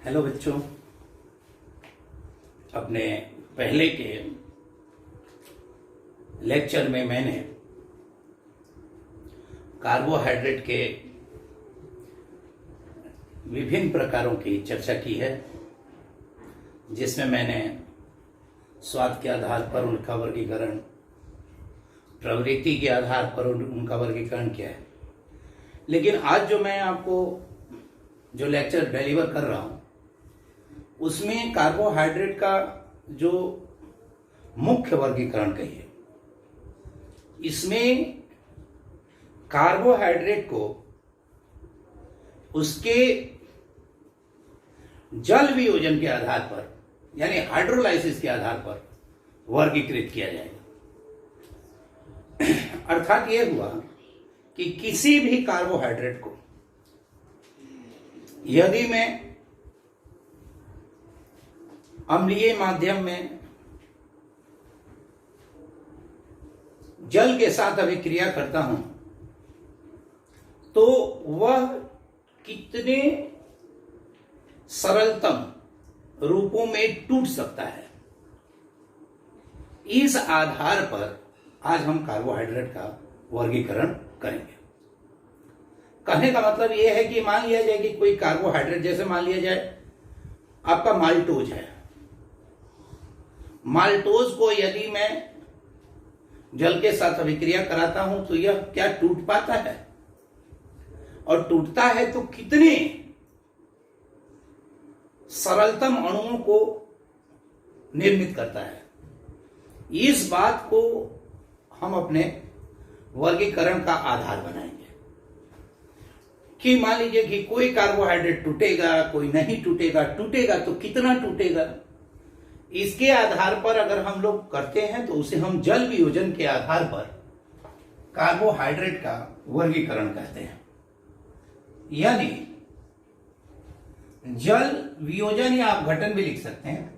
Hello बच्चों, अपने पहले के लेक्चर में मैंने कार्बोहाइड्रेट के विभिन्न प्रकारों की चर्चा की है, जिसमें मैंने स्वाद के आधार पर उनका वर्गीकरण, प्रवृत्ति के आधार पर उनका वर्गीकरण किया है। लेकिन आज जो मैं आपको जो लेक्चर डिलीवर कर रहा हूं, उसमें कार्बोहाइड्रेट का जो मुख्य वर्गीकरण कहिए, इसमें कार्बोहाइड्रेट को उसके जल वियोजन के आधार पर, यानी हाइड्रोलाइसिस के आधार पर वर्गीकृत किया जाएगा। अर्थात यह हुआ कि किसी भी कार्बोहाइड्रेट को यदि मैं अम्लीय माध्यम में जल के साथ अभिक्रिया करता हूं, तो वह कितने सरलतम रूपों में टूट सकता है, इस आधार पर आज हम कार्बोहाइड्रेट का वर्गीकरण करेंगे। कहने का मतलब यह है कि मान लिया जाए कि कोई कार्बोहाइड्रेट, जैसे मान लिया जाए आपका माल्टोज है। माल्टोज को यदि मैं जल के साथ अभिक्रिया कराता हूं तो यह क्या टूट पाता है, और टूटता है तो कितने सरलतम अणुओं को निर्मित करता है। इस बात को हम अपने वर्गीकरण का आधार बनाएंगे कि मान लीजिए कि कोई कार्बोहाइड्रेट टूटेगा, कोई नहीं टूटेगा, टूटेगा तो कितना टूटेगा, इसके आधार पर अगर हम लोग करते हैं तो उसे हम जल वियोजन के आधार पर कार्बोहाइड्रेट का वर्गीकरण कहते हैं। यानी जल वियोजन या अपघटन भी लिख सकते हैं।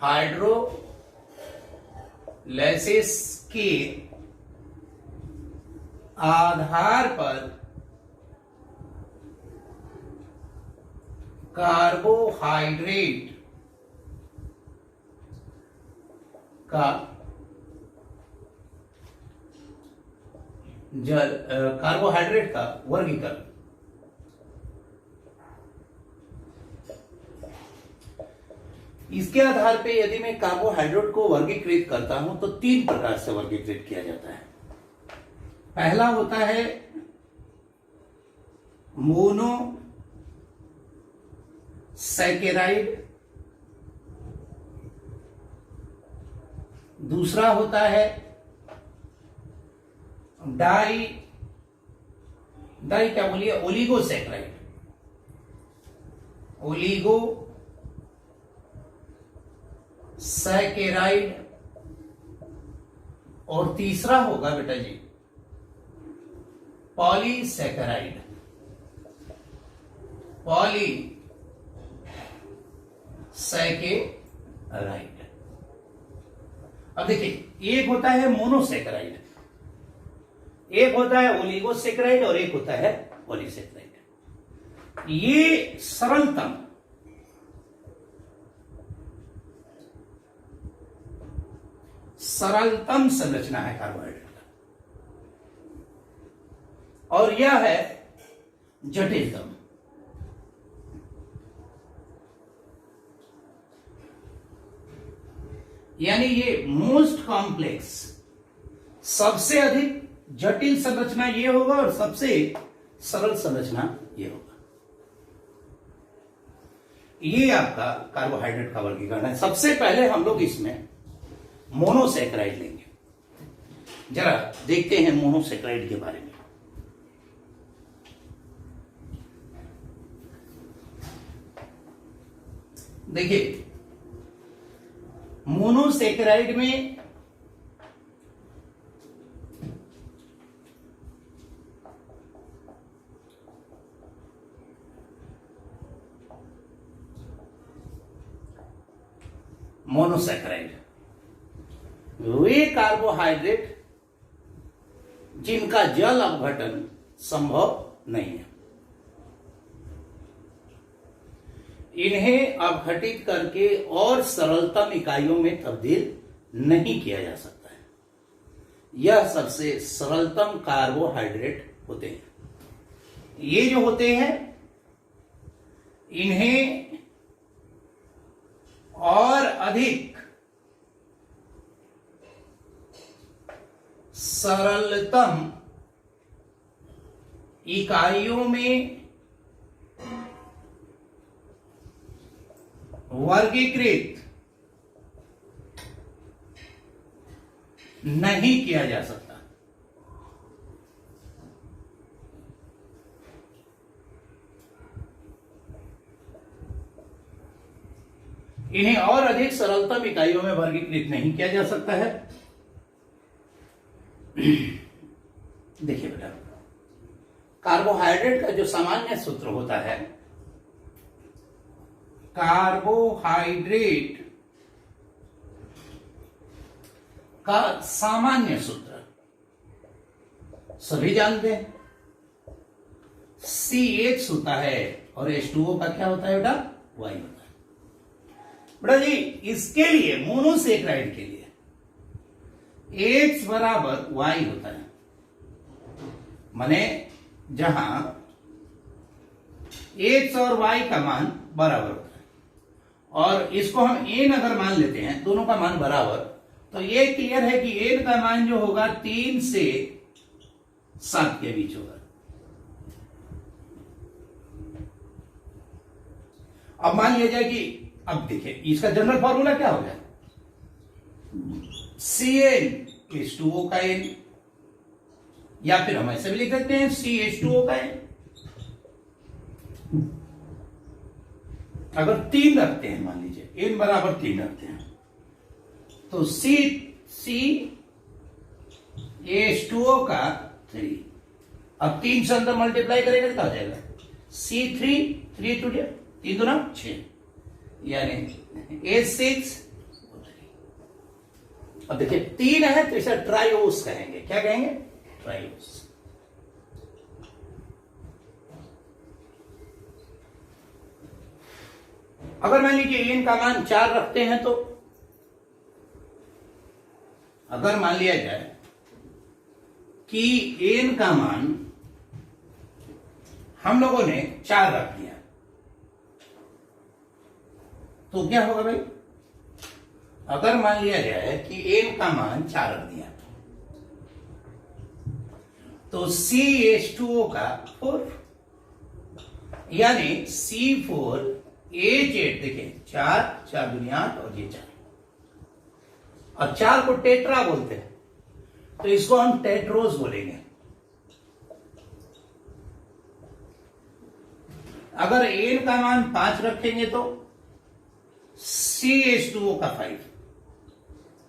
हाइड्रोलाइसिस के आधार पर कार्बोहाइड्रेट का कार्बोहाइड्रेट का वर्गीकरण। इसके आधार पे यदि मैं कार्बोहाइड्रेट को वर्गीकृत करता हूं तो तीन प्रकार से वर्गीकृत किया जाता है। पहला होता है मोनोसैकेराइड, दूसरा होता है क्या बोलिए, ओलिगोसैकेराइड, ओलिगोसैकेराइड, और तीसरा होगा बेटा जी पॉलीसैकेराइड। पॉलीसैकेराइड। अब देखिए, एक होता है मोनोसैकेराइड, एक होता है ओलिगोसैकेराइड, और एक होता है पॉलीसैकेराइड। ये सरलतम संरचना है कार्बोहाइड्रेट का, और यह है जटिलतम। यानी ये मोस्ट कॉम्प्लेक्स, सबसे अधिक जटिल संरचना ये होगा और सबसे सरल संरचना ये होगा। ये आपका कार्बोहाइड्रेट का वर्गीकरण है। सबसे पहले हम लोग इसमें मोनोसैकेराइड लेंगे। जरा देखते हैं मोनोसैकेराइड के बारे में। देखिए, मोनोसैकेराइड में मोनोसैकेराइड, वे कार्बोहाइड्रेट जिनका जल अपघटन संभव नहीं है। इन्हें अपघटित करके और सरलतम इकाइयों में तब्दील नहीं किया जा सकता है। यह सबसे सरलतम कार्बोहाइड्रेट होते हैं। ये जो होते हैं इन्हें और अधिक सरलतम इकाइयों में वर्गीकृत नहीं किया जा सकता। इन्हें और अधिक सरलतम इकाइयों में वर्गीकृत नहीं किया जा सकता है। देखिए बेटा, कार्बोहाइड्रेट का जो सामान्य सूत्र होता है, कार्बोहाइड्रेट का सामान्य सूत्र सभी जानते हैं, CH होता है और H2O का क्या होता है बेटा? Y होता है। बेटा जी, इसके लिए मोनोसेक्राइड के लिए H बराबर Y होता है, माने जहां H और Y का मान बराबर होता है, और इसको हम n अगर मान लेते हैं, दोनों का मान बराबर, तो ये क्लियर है कि n का मान जो होगा 3 से 7 के बीच होगा। अब मान लिया जाए कि, अब देखिए इसका जनरल फॉर्मूला क्या हो गया, CnH2O का n, या फिर हम ऐसे भी लिख सकते हैं CH2O का n। अगर 3 रखते हैं, मान लीजिए n बराबर 3 रखते हैं, तो CH2O का 3, अब 3 से अंदर मल्टीप्लाई करेंगे तो क्या हो जाएगा, C3, 3 टू 3 2 6, यानी H6। अब देखिए 3 है तो इसे ट्राइओस कहेंगे। क्या कहेंगे? ट्राइओस। अगर मान लीजिए n का मान 4 रखते हैं, तो अगर मान लिया जाए कि n का मान हम लोगों ने 4 रख दिया, तो क्या होगा भाई? अगर मान लिया जाए कि n का मान 4 रख दिया, तो CH2O का 4, यानी C4H8, देखिए 4 दूनी 8 और ये 4, और 4 को टेट्रा बोलते हैं, तो इसको हम टेट्रोस बोलेंगे। अगर n का मान 5 रखेंगे तो CH2O का 5,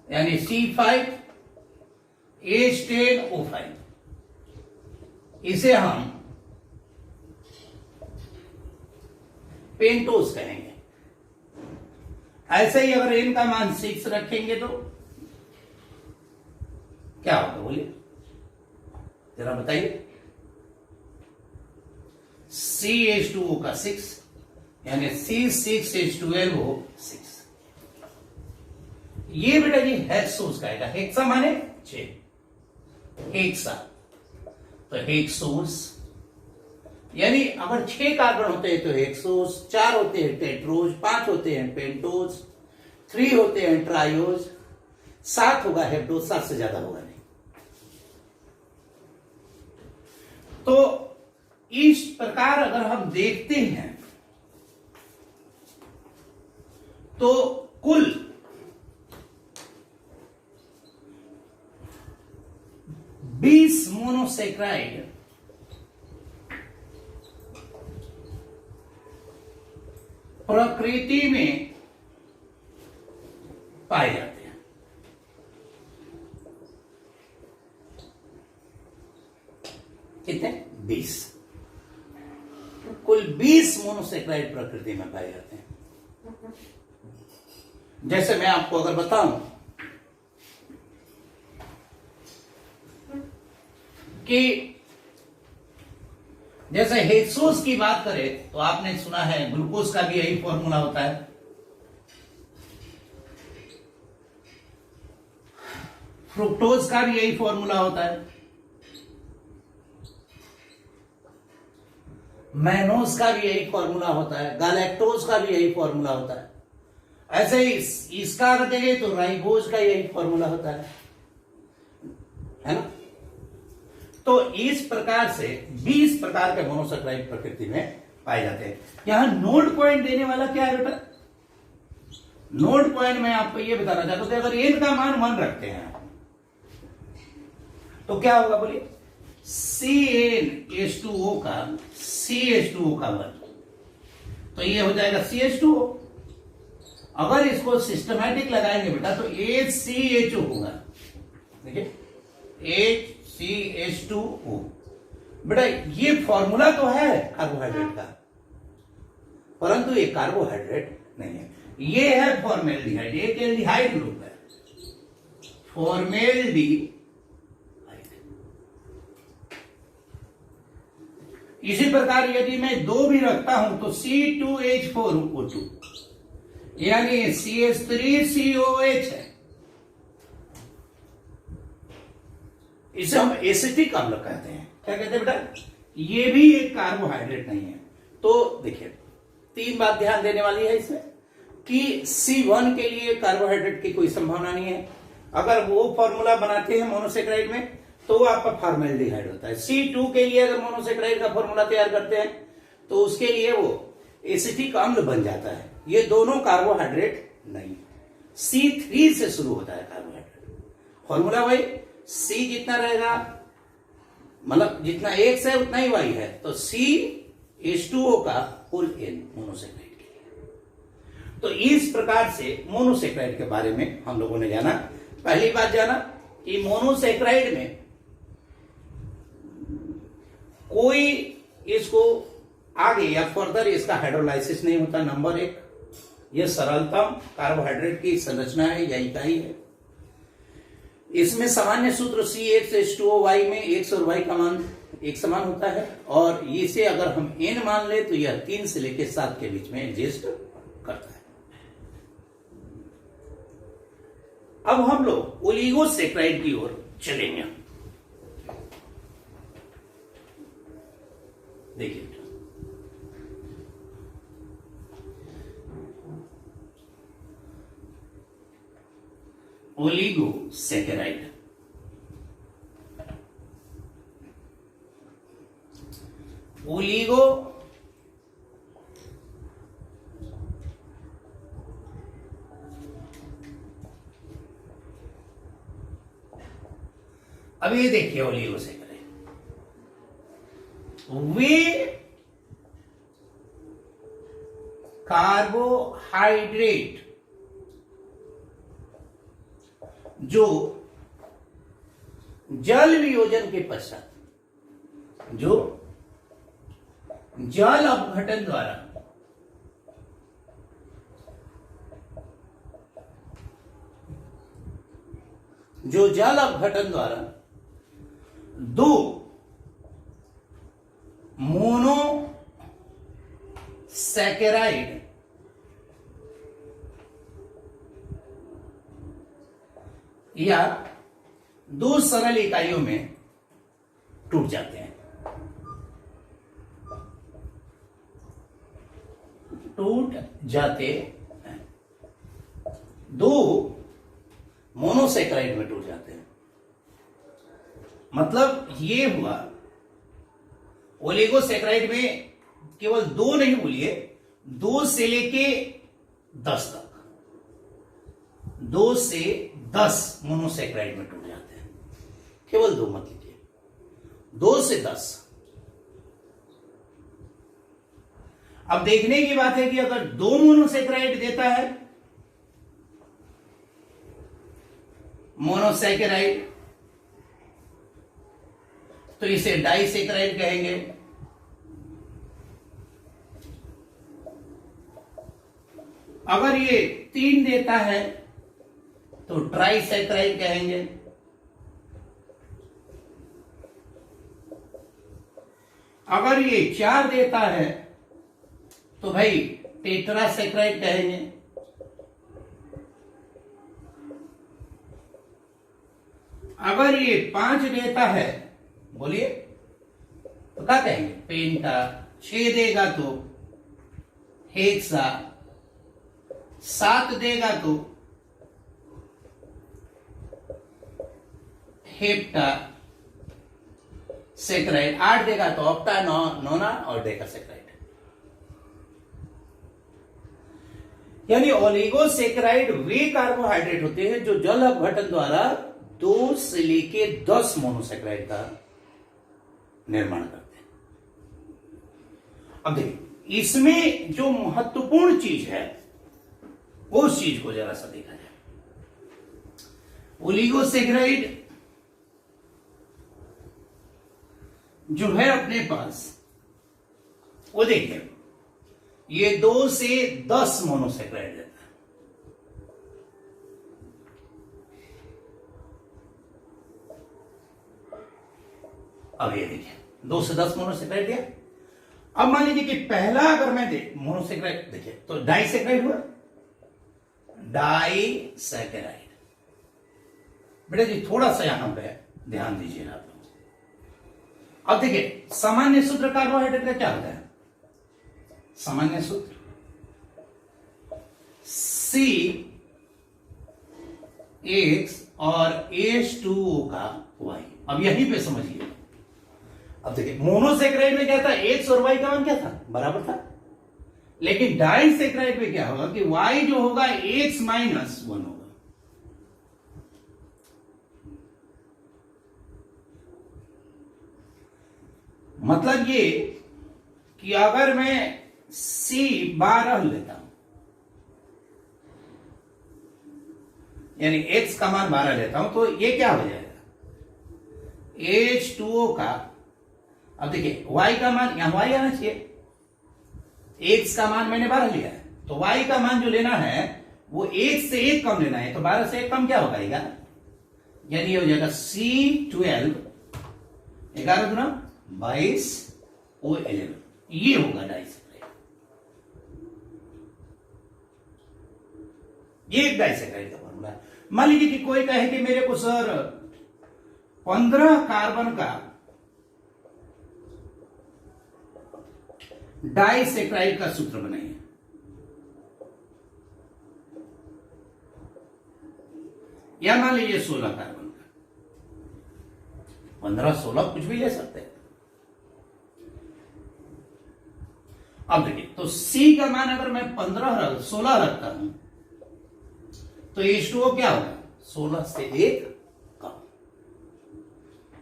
यानी C5H10O5, इसे हम पेंटोस कहेंगे। ऐसे ही अगर n का मान 6 रखेंगे तो क्या होगा, बोलिए जरा बताइए। CH2O का 6, यानी C6H12O6। ये बेटा जी हेक्सोस का आएगा। हेक्सा माने 6, हेक्सा, तो हेक्सोस, यानी अगर 6 कार्बन होते हैं तो हेक्सोस, 4 होते हैं टेट्रोज, 5 होते हैं पेंटोज, 3 होते हैं ट्रायोज, 7 होगा हेप्टोज, 7 से ज्यादा होगा नहीं। तो इस प्रकार अगर हम देखते हैं तो कुल 20 मोनोसेक्राइड प्रकृति में पाए जाते हैं। कितने? 20। कुल 20 मोनोसेक्राइड प्रकृति में पाए जाते हैं। जैसे मैं आपको अगर बताऊं कि जैसे हेक्सोस की बात करें तो आपने सुना है ग्लूकोज का भी यही फॉर्मूला होता है, फ्रुक्टोज का भी यही फॉर्मूला होता है, मैनोज का भी यही फॉर्मूला होता है, गैलेक्टोज का भी यही फॉर्मूला होता है। ऐसे ही इसका अगर देखें तो राइबोज का यही फॉर्मूला होता है ना। तो इस प्रकार से 20 प्रकार के मोनोसेक्राइड प्रकृति में पाए जाते हैं। यहां नोड पॉइंट देने वाला क्या है बेटा? नोड पॉइंट में आपको यह बताना चाहता हूं कि अगर n का मान 1 रखते हैं तो क्या होगा बोलिए? CnH2O का CH2O का 1, तो ये हो जाएगा CH2O। अगर इसको सिस्टमैटिक लगाएंगे बेटा तो HCHO होगा, देखिए HCH2O। बेटा ये फॉर्मूला तो है कार्बोहाइड्रेट का, परंतु ये कार्बोहाइड्रेट नहीं है, ये है फॉर्मेल्डिहाइड, एक एल्डिहाइड ग्रुप है, फॉर्मेल्डिहाइड। इसी प्रकार यदि मैं 2 भी रखता हूं तो C2H4O2 यानी CH3COH है, इसे हम एसिटिक अम्ल कहते हैं। क्या कहते हैं बेटा? ये भी एक कार्बोहाइड्रेट नहीं है। तो देखिए 3 बात ध्यान देने वाली है इसमें कि C1 के लिए कार्बोहाइड्रेट की कोई संभावना नहीं है। अगर वो फॉर्मूला बनाते हैं मोनोसेक्राइड में तो वो आपका फॉर्मेल्डिहाइड होता है। C2 के लिए अगर मोनोसेक्राइड का फॉर्मूला तैयार करते हैं तो उसके लिए वो एसिटिक अम्ल बन जाता है। ये दोनों कार्बोहाइड्रेट नहीं। C3 से शुरू होता है कार्बोहाइड्रेट, फॉर्मूला वही, C जितना रहेगा मतलब जितना X है उतना ही Y है, तो CH2O का फुल N मोनोसेक्राइड के लिए। तो इस प्रकार से मोनोसेक्राइड के बारे में हम लोगों ने जाना। पहली बात जाना कि मोनोसेक्राइड में कोई इसको आगे या फर्दर इसका हाइड्रोलाइसिस नहीं होता, नंबर 1। यह सरलतम कार्बोहाइड्रेट की संरचना है या इकाई है। इसमें सामान्य सूत्र CH2OY में X और Y का मान एक समान होता है, और इसे अगर हम N मान ले तो यह 3 से लेकर 7 के बीच में एग्जिस्ट करता है। अब हम लोग ओलिगोसेक्राइड की ओर चलेंगे। देखिए ओलिगोसेकेराइड, ओलिगो अब ये देखिए ओलिगोसेकेराइड वे कार्बोहाइड्रेट जो जल वियोजन के पश्चात, जो जल अपघटन द्वारा दो मोनोसैकेराइड या 2 सरल इकाइयों में टूट जाते हैं, दो मोनोसैकेराइड में टूट जाते हैं। मतलब ये हुआ ओलिगोसैकेराइड में केवल 2 नहीं बोलिए, 2 से लेके 10 तक, 2 से 10 मोनोसैकेराइड में टूट जाते हैं। केवल 2 मत लीजिए, 2 से 10। अब देखने की बात है कि अगर 2 मोनोसैकेराइड देता है मोनोसैकेराइड तो इसे डाइसैकेराइड कहेंगे। अगर ये 3 देता है तो ट्राइसैकराइड कहेंगे। अगर ये 4 देता है तो भाई टेट्रासैकराइड कहेंगे। अगर ये 5 देता है, बोलिए, तो क्या कहेंगे? पेंटा। 6 देगा तो हेक्सा। 7 देगा तो हेप्टा सेक्राइड। 8 देगा तो ऑक्टा, नोना और डेकासेक्राइड। यानी ओलिगोसेक्राइड वे कार्बोहाइड्रेट होते हैं जो जल अपघटन द्वारा 2 से लेके 10 मोनोसेक्राइड का निर्माण करते हैं। अब देखिए, इसमें जो महत्वपूर्ण चीज है उस चीज को जरा सा देखा जाए। ओलिगोसेक्राइड जो है अपने पास, वो देखिए, ये 2 से 10 मोनोसेक्राइड देता है। अब ये देखिए 2 से 10 मोनोसेक्राइड दिया। अब मान लीजिए कि पहला अगर मैं मोनोसेक्राइड देखिए तो डाइसेक्राइड हुआ। डाइसेक्राइड बेटा जी थोड़ा सा यहां पे ध्यान दीजिए आप लोग। अब देखिए सामान्य सूत्र कार्बोहाइड्रेट का क्या होता है? सामान्य सूत्र CX और H2O का Y। अब यहीं पे समझिए। अब देखिए मोनोसेक्राइड में क्या था? X और Y का मान क्या था? बराबर था। लेकिन डाइसेक्राइड में क्या होगा कि Y जो होगा X -1 होगा। मतलब ये कि अगर मैं C12 लेता हूं, यानी X का मान 12 लेता हूं, तो ये क्या हो जाएगा? H2O का, अब देखिए Y का मान, यहां Y आना चाहिए। X का मान मैंने 12 लिया है, तो Y का मान जो लेना है वो 1 से 1 कम लेना है। तो 12 से 1 कम क्या होगा? यानी ये हो जाएगा C12, 11 दूना 22 O11। ये होगा डाइसेक्राइड। ये एक डाइसेक्राइड का फॉर्मूला है। मान लीजिए कि कोई कहे कि मेरे को सर 15 कार्बन का डाइसेक्राइड का सूत्र बनाइए। या मान लीजिए 16 कार्बन का, 15, 16 कुछ भी ले सकते हैं। अब देखिए तो C का मान अगर मैं 16 रखता हूं तो H2O क्या होगा? 16 से 1 कम,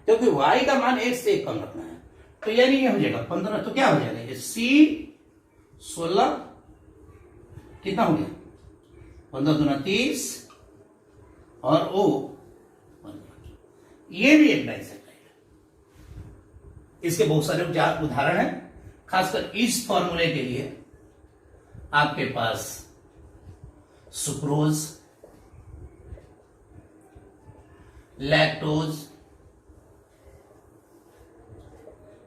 क्योंकि Y का मान 1 से 1 कम रखना है। तो यानी ये हो जाएगा 15। तो क्या हो जाएगा? ये C 16 कितना हो गया? 15 दूना 30 और O 15। ये भी एक डाइसेक्राइड है। इसके बहुत सारे उदाहरण हैं। खासकर इस फॉर्मूले के लिए आपके पास सुक्रोज, लैक्टोज,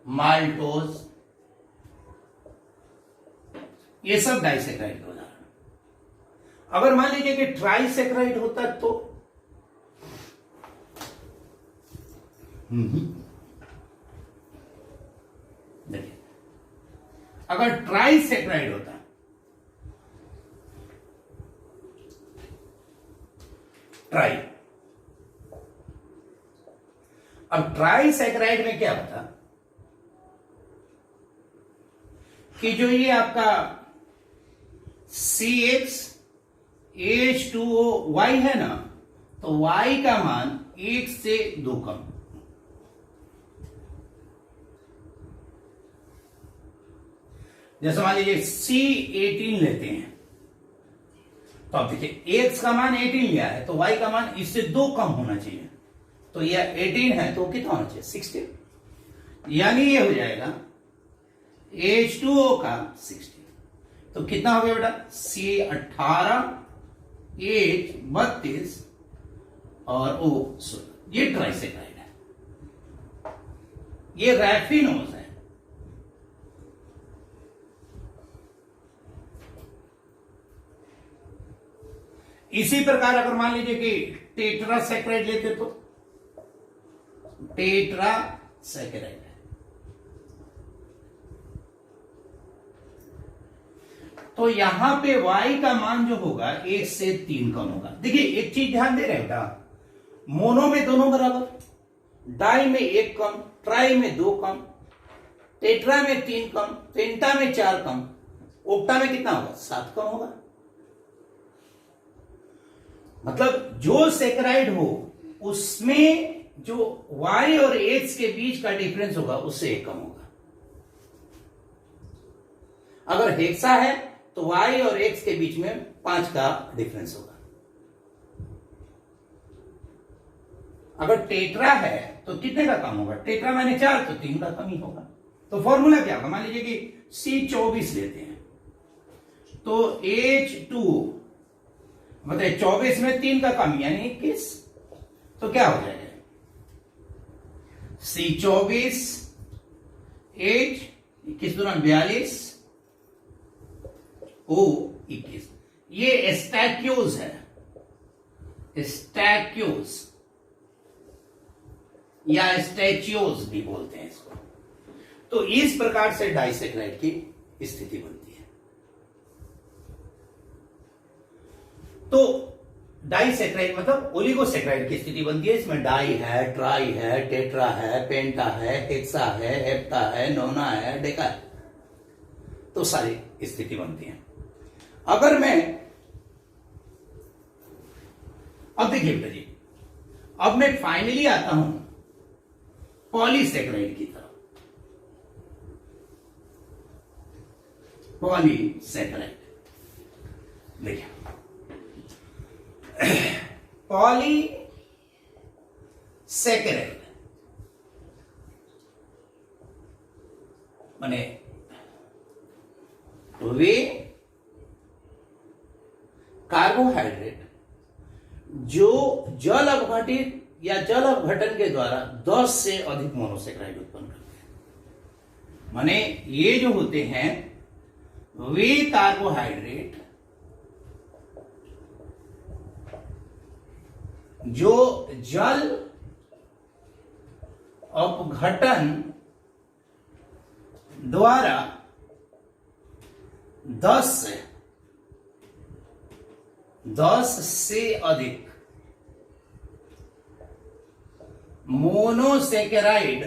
माल्टोज, ये सब डाइसेक्राइड के उदाहरण। अगर मान लीजिए कि ट्राइसेक्राइड होता तो देखिए, अगर ट्राइसेक्राइड होता, ट्राई, अब ट्राइसेक्राइड में क्या होता कि जो ये आपका CX H2O Y है ना, तो Y का मान 1 से 2 कम। जैसे मान लीजिए C18 लेते हैं, तो अब देखिए X का मान 18 लिया है, तो Y का मान इससे 2 कम होना चाहिए। तो यह 18 है तो कितना होना चाहिए? 16। यानी ये हो जाएगा H2O का 16। तो कितना हो गया बेटा? C18 H32 और O16, ये ट्राइसेक्राइड है, ये रैफिनोज है। इसी प्रकार अगर मान लीजिए कि टेट्रासेक्राइड लेते तो टेट्रासेक्राइड है। तो यहां पे Y का मान जो होगा 1 से 3 कम होगा। देखिए एक चीज ध्यान दे रहे हैं बेटा, मोनो में दोनों बराबर, डाई में 1 कम, ट्राई में 2 कम, टेट्रा में 3 कम, पेंटा में 4 कम, ओक्टा में कितना होगा? 7 कम होगा। मतलब जो सेक्राइड हो उसमें जो Y और X के बीच का डिफरेंस होगा उससे 1 कम होगा। अगर हेक्सा है तो Y और X के बीच में 5 का डिफरेंस होगा। अगर टेट्रा है तो कितने का कम होगा? टेट्रा माने 4 तो 3 का कम ही होगा। तो फॉर्मूला क्या होगा? मान लीजिए कि C24 लेते हैं तो H2 मतलब 24 में 3 का कम यानी 21, तो क्या हो जाएगा? C24 H 21 दूना 42 O21, ये स्टैक्यूज है, स्टैक्यूज या स्टैच्यूज भी बोलते हैं इसको। तो इस प्रकार से डाइसेक्राइड की स्थिति बनती है। तो डाइसेक्राइड मतलब ओलिगोसेक्राइड की स्थिति बनती है। इसमें डाई है, ट्राई है, टेट्रा है, पेंटा है, हेक्सा है, हेप्टा है, नोना है, डेका है, तो सारी स्थिति बनती है। अगर मैं अब देखिए बेटा जी, अब मैं फाइनली आता हूं पॉलीसेक्राइड की तरफ। पॉलीसेक्राइड देखिए, पॉलीसेक्राइड माने वे कार्बोहाइड्रेट जो जल अपघटित या जल अपघटन के द्वारा 10 से अधिक मोनोसेक्राइड उत्पन्न करते हैं। माने ये जो होते हैं वे कार्बोहाइड्रेट जो जल अपघटन द्वारा 10 से अधिक मोनोसेकेराइड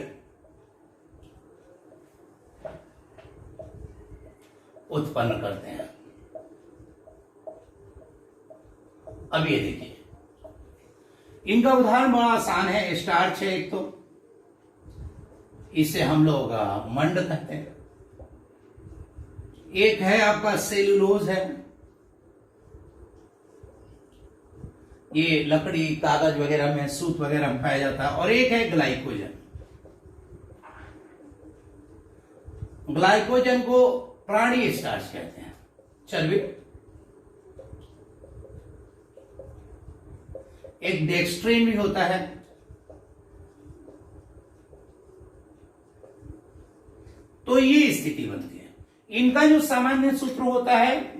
उत्पन्न करते हैं। अब ये देखिए, इनका उदाहरण बड़ा आसान है। स्टार्च है एक, तो इसे हम लोग मंड कहते हैं। एक है आपका सेलुलोज है, ये लकड़ी कागज वगैरह में, सूत वगैरह में पाया जाता है। और एक है ग्लाइकोजन। ग्लाइकोजन को प्राणी स्टार्च कहते हैं, चर्बी। एक डेक्स्ट्रिन भी होता है। तो ये स्थिति बनती है। इनका जो सामान्य सूत्र होता है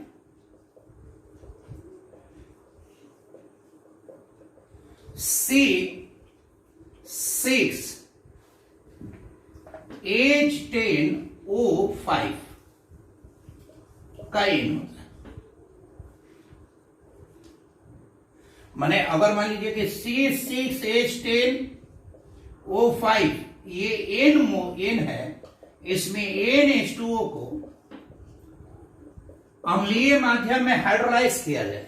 C6H10O5 का इन माने अगर मान लीजिए कि C6H10O5 ये एन है, इसमें NH2O को अम्लीय माध्यम में हाइड्रोलाइज किया जाए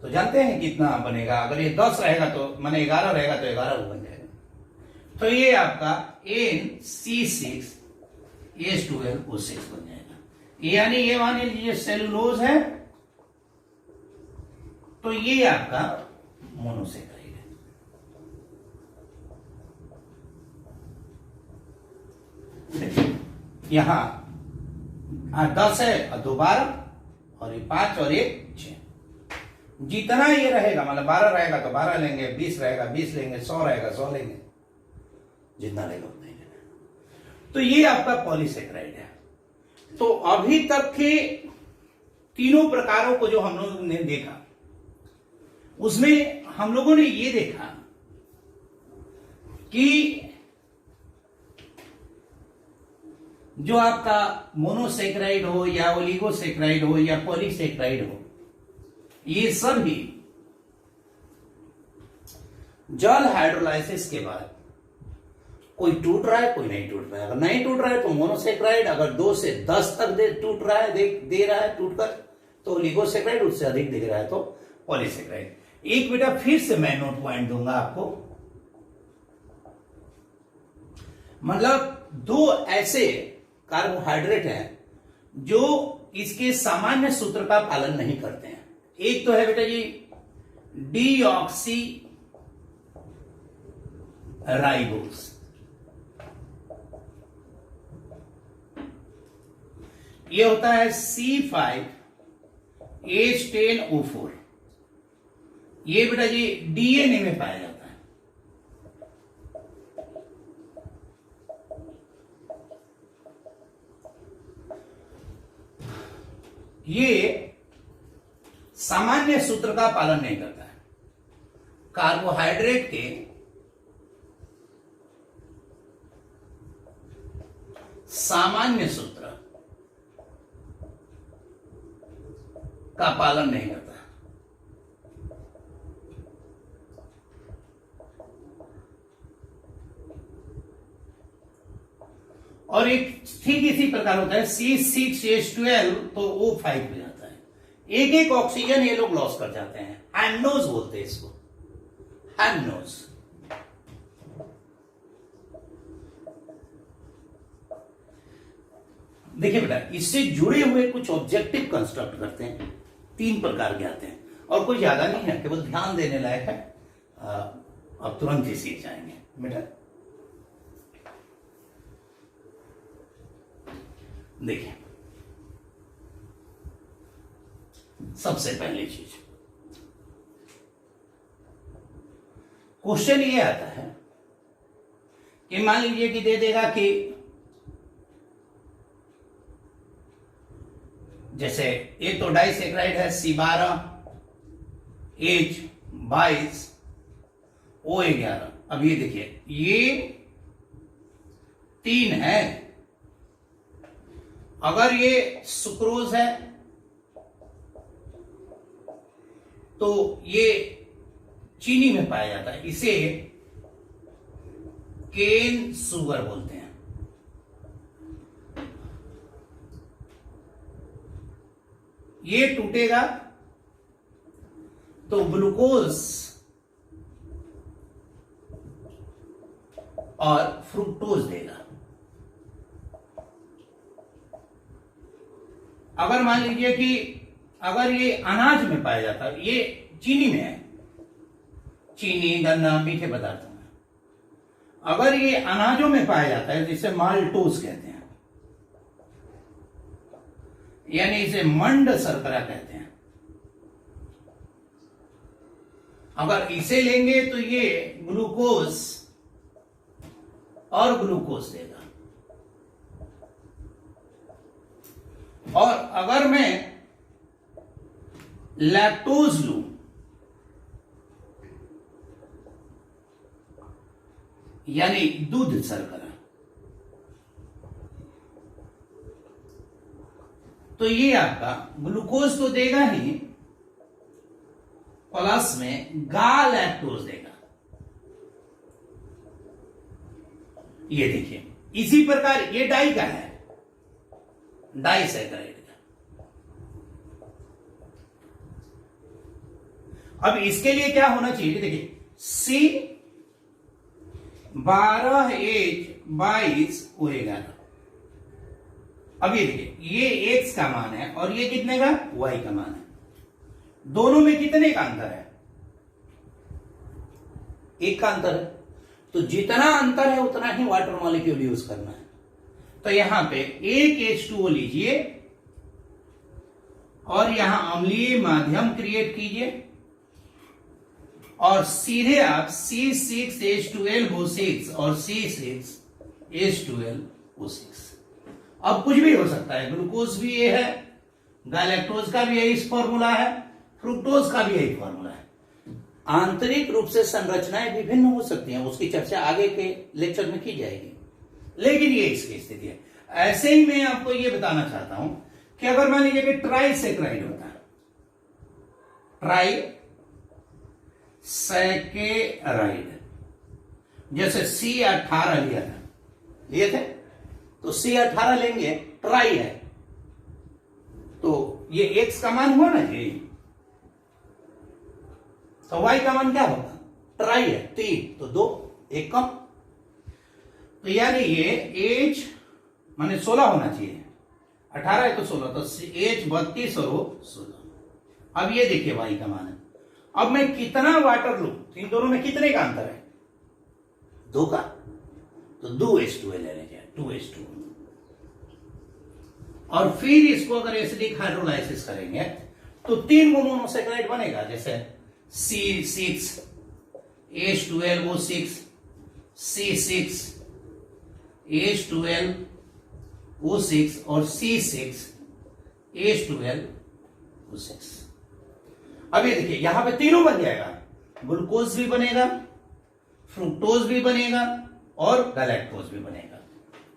तो जानते हैं कितना बनेगा? अगर ये 10 रहेगा तो माने 11 रहेगा तो 11 बन जाएगा। तो ये आपका NC6H12O6 बन जाएगा। यानी ये मान लीजिए सेलुलोज है, तो ये आपका मोनोसेक्राइड है। यहां 10 है और 2 12 और ये 5 और 1 6। जितना ये रहेगा, मतलब 12 रहेगा तो 12 लेंगे, 20 रहेगा 20 लेंगे, 100 रहेगा 100 लेंगे, जितना लेगा उतना ही लेना। तो ये आपका पॉलीसेकेराइड है। तो अभी तक के तीनों प्रकारों को जो हम लोगों ने देखा, उसमें हम लोगों ने ये देखा कि जो आपका मोनोसेक्राइड हो या ओलिगोसेक्राइड हो या पॉलीसेक्राइड हो, ये सब ही जल हाइड्रोलाइसिस के बाद कोई टूट रहा है, कोई नहीं टूट रहा है। अगर नहीं टूट रहा है तो मोनोसेक्राइड, अगर 2 से 10 तक टूट रहा है, दे रहा है टूटकर, तो ओलिगोसेक्राइड, उससे अधिक दे रहा है तो पॉलीसेक्राइड। एक बेटा फिर से मैं नोट पॉइंट दूंगा आपको, मतलब 2 ऐसे कार्बोहाइड्रेट हैं जो इसके सामान्य सूत्र का पालन नहीं करते हैं। एक तो है बेटा जी डीऑक्सी राइबोस, ये होता है C5H10O4। ये बेटा जी डीएनए में पाया जाता है। ये सामान्य सूत्र का पालन नहीं करता है। कार्बोहाइड्रेट के सामान्य सूत्र का पालन नहीं करता। और एक ठीक इसी प्रकार होता है C6H12, तो O5 हो जाता है। एक एक ऑक्सीजन ये लोग लॉस कर जाते हैं। हैमनोज बोलते हैं इसको, हैमनोज। देखिए बेटा, इससे जुड़े हुए कुछ ऑब्जेक्टिव कंस्ट्रक्ट करते हैं, 3 प्रकार के आते हैं, और कोई ज्यादा नहीं है, केवल ध्यान देने लायक है। अब तुरंत ही सीख जाएंगे बेटा। देखिए, सबसे पहली चीज, क्वेश्चन ये आता है कि मान लीजिए कि दे देगा कि जैसे एक तो डाइसेक्राइड है C12H22O11। अब ये देखिए, ये 3 है। अगर ये सुक्रोज है तो ये चीनी में पाया जाता है, इसे केन शुगर बोलते हैं। ये टूटेगा तो ग्लूकोज और फ्रुक्टोज देगा। अगर मान लीजिए कि अगर ये अनाज में पाया जाता है, ये चीनी में है, चीनी गन्ना मीठे पदार्थों में, अगर ये अनाजों में पाया जाता है जिसे माल्टोज कहते हैं, यानी इसे मंड शर्करा कहते हैं। अगर इसे लेंगे तो ये ग्लूकोज और ग्लूकोज देगा। और अगर मैं लैक्टोज लूं, यानी दूध शर्करा, तो ये आपका ग्लूकोज तो देगा ही, प्लस में गालैक्टोज देगा। ये देखिए, इसी प्रकार ये डाई का है, डाइसैकराइड का। अब इसके लिए क्या होना चाहिए, देखिए C12H22O11। अब ये देखिए, ये x का मान है और ये कितने का, y का मान है। दोनों में कितने का अंतर है, 1 का अंतर है। तो जितना अंतर है उतना ही वाटर मॉलिक्यूल यूज करना है। तो यहां पे एक H2O लीजिए और यहां अम्लीय माध्यम क्रिएट कीजिए और सीधे आप C6H12O6 और C6H12O6। अब कुछ भी हो सकता है, ग्लूकोज भी ये है, गैलेक्टोज का भी यही फॉर्मूला है, फ्रुक्टोज का भी यही फॉर्मूला है। आंतरिक रूप से संरचनाएं विभिन्न हो सकती हैं, उसकी चर्चा आगे के लेक्चर में की जाएगी, लेकिन ये इसकी स्थिति है। ऐसे ही मैं आपको ये बताना चाहता हूं कि अगर मान लीजिए कि ट्राइसेकेराइड होता है, ट्राइसेकेराइड, जैसे C18 लिया था, लिए थे, तो C18 लेंगे, ट्राई है, तो ये X का मान हुआ ना जी, तो Y का मान क्या होगा, ट्राई है 3, तो 2, 1 कम, तो यानी ये H माने 16 होना चाहिए, 18 है तो 16, तो H 32 और वो 16। अब ये देखिए Y का मान है। अब मैं कितना वाटर लूं, इन दोनों में कितने का अंतर है, 2 का, तो 2H2 ले लीजिए, 2H2। और फिर इसको अगर एसिडिक हाइड्रोलाइसिस करेंगे तो 3 मोनोसेकेराइड बनेगा, जैसे C6H12O6, C6H12O6 और C6H12O6। अब ये देखिए यहां पे तीनों बन जाएगा, ग्लूकोज भी बनेगा, फ्रुक्टोज भी बनेगा और गैलेक्टोज भी बनेगा,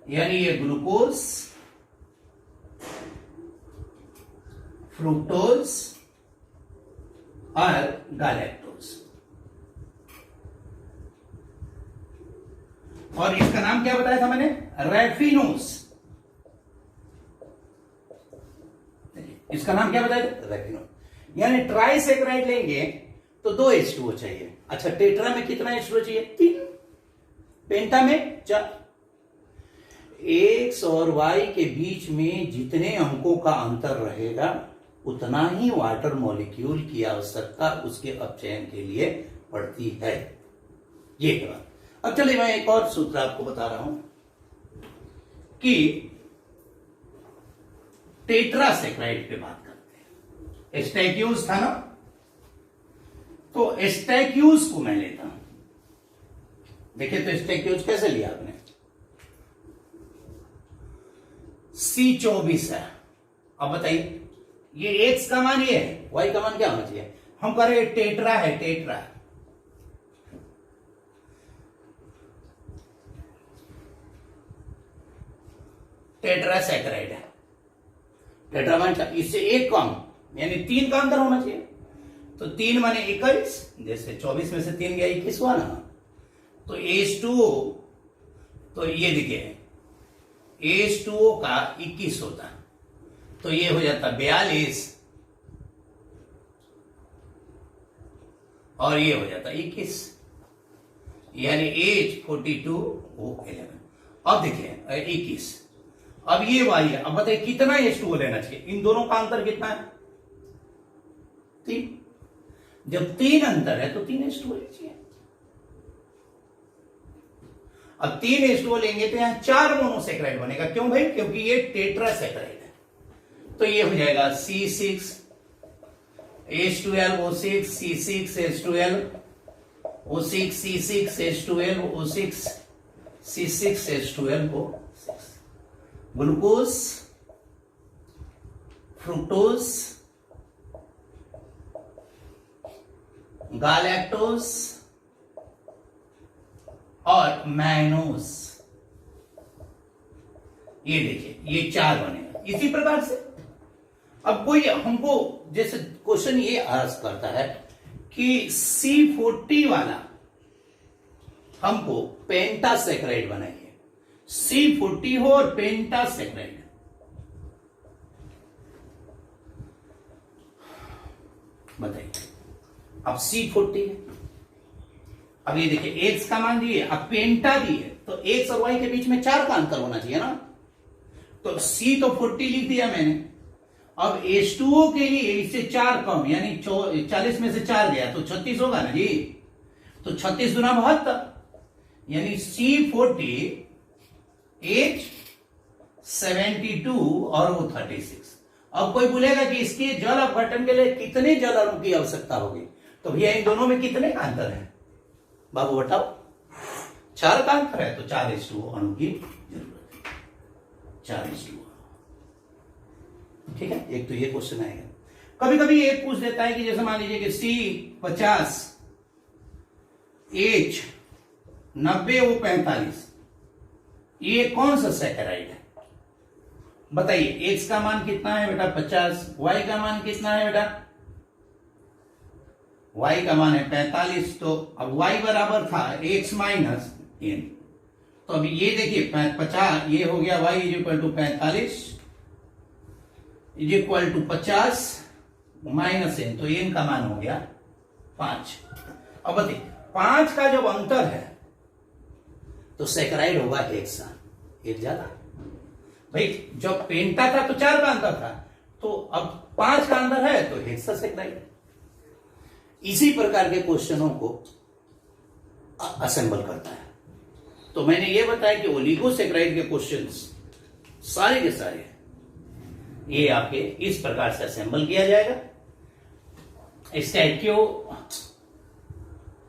यानी ये ग्लूकोज, फ्रुक्टोज और गैलेक्टोज। और इसका नाम क्या बताया था मैंने, रैफिनोज। इसका नाम क्या बताया था, रैफिनोज। यानी ट्राइसेकेराइड लेंगे तो 2H2O चाहिए। अच्छा, टेट्रा में कितना H2O चाहिए, 3, पेंटा में 4। X और Y के बीच में जितने अंकों का अंतर रहेगा उतना ही वाटर मॉलिक्यूल की आवश्यकता उसके अपचयन के लिए पड़ती है। ये बात। अब चलिए मैं एक और सूत्र आपको बता रहा हूं कि टेट्रासेकेराइड पे बात करते हैं। स्टैक्यूज था ना, तो स्टैक्यूज को मैं लेता हूं। देखिए तो स्टैक्यूज कैसे लिया आपने, C24 है। अब बताइए ये X का मान ये है, Y का मान क्या होना चाहिए, हम कह रहे टेट्रा है, टेट्रा टेट्रासेकेराइड है, टेट्रा मान इससे 1 कम, यानी 3 का अंतर होना चाहिए। तो 3 माने 21, जैसे 24 में से 3 गया 21 हुआ ना, तो H2O, तो ये देखिए H2O का 21 होता, तो ये हो जाता 42 और ये हो जाता 21, यानी H42O11। अब देखिए 21, अब ये Y है। अब बताइए कितना H2O लेना चाहिए, इन दोनों का अंतर कितना है, 3। जब 3 अंतर है तो 3 H2O लीजिए। अब 3 H2O लेंगे तो यहां 4 मोनोसेकेराइड बनेगा। क्यों भाई, क्योंकि ये टेट्रासेकेराइड है। तो ये हो जाएगा C6H12O6, C6H12O6, C6H12O6, C6H12O6। Glucose, fructose, galactose और मैनोज, ये देखिए ये 4 बनेगा। इसी प्रकार से अब कोई हमको जैसे क्वेश्चन ये आस्क करता है कि C40 वाला हमको पेंटासेकेराइड बनाइए, C40 हो और पेंटासेकेराइड। बताइए, अब C40 है, अब ये देखिए X का मान दिए, अब पेंटा दिए, तो X और Y के बीच में 4 का अंतर होना चाहिए ना। तो C तो 40 लिख दिया मैंने। अब H2O के लिए इससे 4 कम, यानी 40 में से 4 गया तो 36 होगा ना जी। तो 36 गुना 72, यानी C40 H72 और वो 36। अब कोई बोलेगा कि इसके जल अपघटन के लिए कितने जल अणु की आवश्यकता होगी, तो भैया इन दोनों में कितने का अंतर है बाबू बताओ? 4 का अंतर है, तो 4:2 अणु की जरूरत है, 4:2। ठीक है, एक तो ये क्वेश्चन आएगा। कभी कभी ये पूछ देता है कि जैसे मान लीजिए कि C50, H 90, O 45, ये कौन सा सैकराइड है बताइए? X का मान कितना है बेटा? 50। Y का मान कितना है बेटा? Y का मान है 45। तो अब Y बराबर था X माइनस N। तो अब ये देखिए 50, ये हो गया Y is equal to 45 is equal to 50 minus N, तो N का मान हो गया 5। अब बताइए 5 का जब अंतर है तो सैकराइड होगा हेक्सा, एक ज्यादा। भाई जब पेंटा था तो 4 का अंतर था, तो अब 5 का अंतर है तो हेक्सा सैकराइड। इसी प्रकार के क्वेश्चनों को असेंबल करता है। तो मैंने ये बताया कि ओलिगोसैकराइड के क्वेश्चंस सारे के सारे ये आपके इस प्रकार से असेंबल किया जाएगा।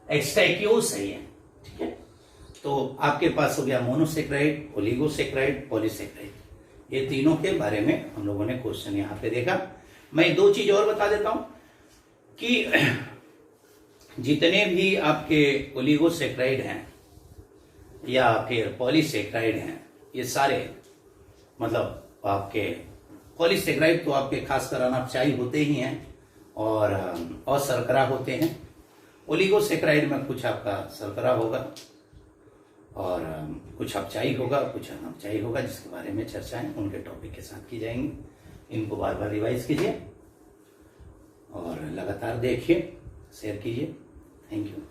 एक्सटैक्यो सही है, ठीक है। तो आपके पास हो गया मोनोसैकराइड, ओलिगोसैकराइड, पॉलीसैकराइड, ये तीनों के बारे में हम लोगों ने क्वेश्चन यहां पे देखा। मैं 2 चीज और बता देता हूं कि जितने भी आपके ओलिगोसैकराइड हैं या फिर पॉलीसैकराइड हैं, ये सारे मतलब आपके पॉलीसैकराइड तो आपके खासकर अनापचाई होते ही हैं और शर्करा होते हैं। ओलिगोसैकराइड में कुछ आपका शर्करा होगा और कुछ अपचाई होगा, कुछ अनपचाई होगा, जिसके बारे में चर्चाएं उनके टॉपिक के साथ की जाएंगी। इनको बार बार रिवाइज कीजिए और लगातार देखिए, शेयर कीजिए। Thank you.